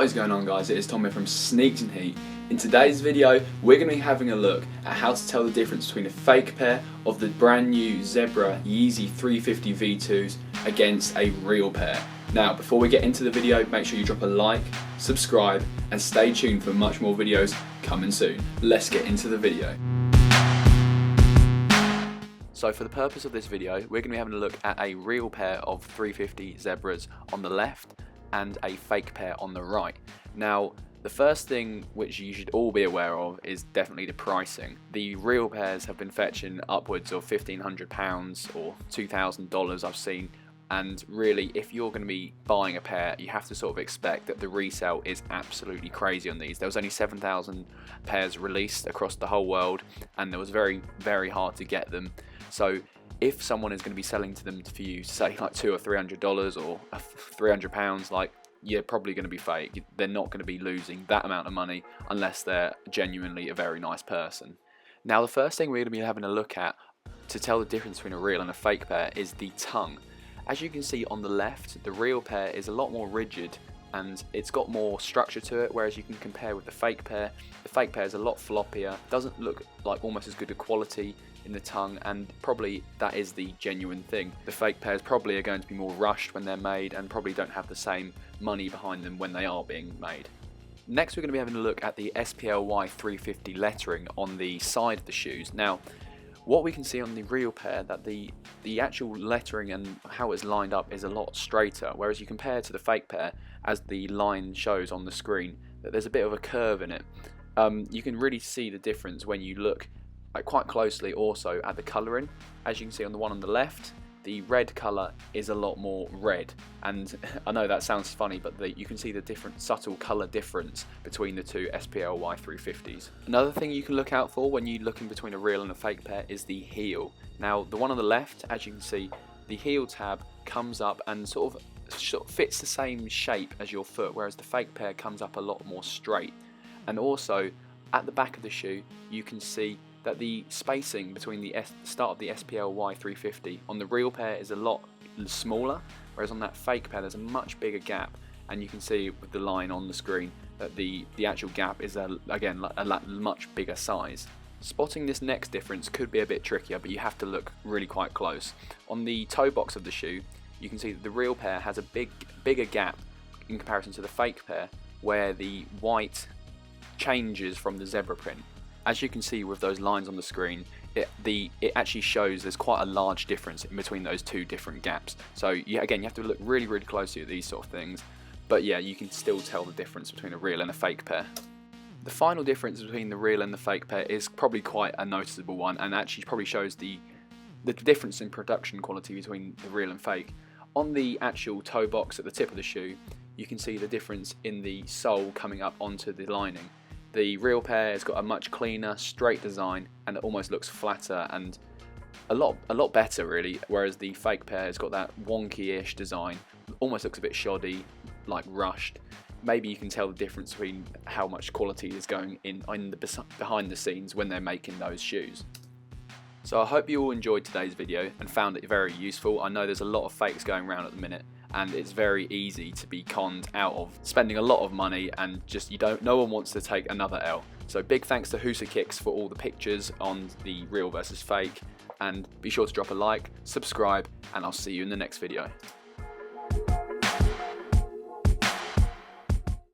What is going on, guys? It is Tom here from Sneaks and Heat. In today's video we're going to be having a look at how to tell the difference between a fake pair of the brand new Zebra Yeezy 350 V2s against a real pair. Now before we get into the video, make sure you drop a like, subscribe and stay tuned for much more videos coming soon. Let's get into the video. So for the purpose of this video we're going to be having a look at a real pair of 350 Zebras on the left and a fake pair on the right. Now the first thing which you should all be aware of is definitely the pricing. The real pairs have been fetching upwards of £1,500 or $2,000 I've seen, and really if you're going to be buying a pair you have to sort of expect that the resale is absolutely crazy on these. There was only 7,000 pairs released across the whole world and it was very hard to get them. So if someone is going to be selling to them for you, say like $200 or $300 or £300, like, you're probably going to be fake. They're not going to be losing that amount of money unless they're genuinely a very nice person. Now the first thing we're going to be having a look at to tell the difference between a real and a fake pair is the tongue. As you can see on the left, the real pair is a lot more rigid and it's got more structure to it, whereas you can compare with the fake pair. The fake pair is a lot floppier, doesn't look like almost as good a quality in the tongue, and probably that is the genuine thing. The fake pairs probably are going to be more rushed when they're made and probably don't have the same money behind them when they are being made. Next we're going to be having a look at the SPLY 350 lettering on the side of the shoes. Now what we can see on the real pair, that the actual lettering and how it's lined up is a lot straighter, whereas you compare to the fake pair, as the line shows on the screen, that there's a bit of a curve in it. You can really see the difference when you look quite closely also at the colouring. As you can see on the one on the left, the red colour is a lot more red, and I know that sounds funny, but you can see the different subtle colour difference between the two SPLY 350s. Another thing you can look out for when you're looking between a real and a fake pair is the heel. Now the one on the left, as you can see, the heel tab comes up and sort of fits the same shape as your foot, whereas the fake pair comes up a lot more straight. And also at the back of the shoe you can see that the spacing between the start of the SPLY 350 on the real pair is a lot smaller, whereas on that fake pair there's a much bigger gap, and you can see with the line on the screen that the actual gap is again a much bigger size. Spotting this next difference could be a bit trickier, but you have to look really quite close. On the toe box of the shoe you can see that the real pair has a bigger gap in comparison to the fake pair, where the white changes from the zebra print. As you can see with those lines on the screen, it actually shows there's quite a large difference in between those two different gaps. So again, you have to look really closely at these sort of things, but yeah, you can still tell the difference between a real and a fake pair. The final difference between the real and the fake pair is probably quite a noticeable one, and actually probably shows the difference in production quality between the real and fake. On the actual toe box at the tip of the shoe, you can see the difference in the sole coming up onto the lining. The real pair has got a much cleaner, straight design, and it almost looks flatter and a lot better really, whereas the fake pair has got that wonky-ish design, almost looks a bit shoddy, like rushed. Maybe you can tell the difference between how much quality is going behind the scenes when they're making those shoes. So I hope you all enjoyed today's video and found it very useful. I know there's a lot of fakes going around at the minute, and it's very easy to be conned out of spending a lot of money, and just no one wants to take another L. So big thanks to YEEZY'S for all the pictures on the real versus fake, and be sure to drop a like, subscribe, and I'll see you in the next video.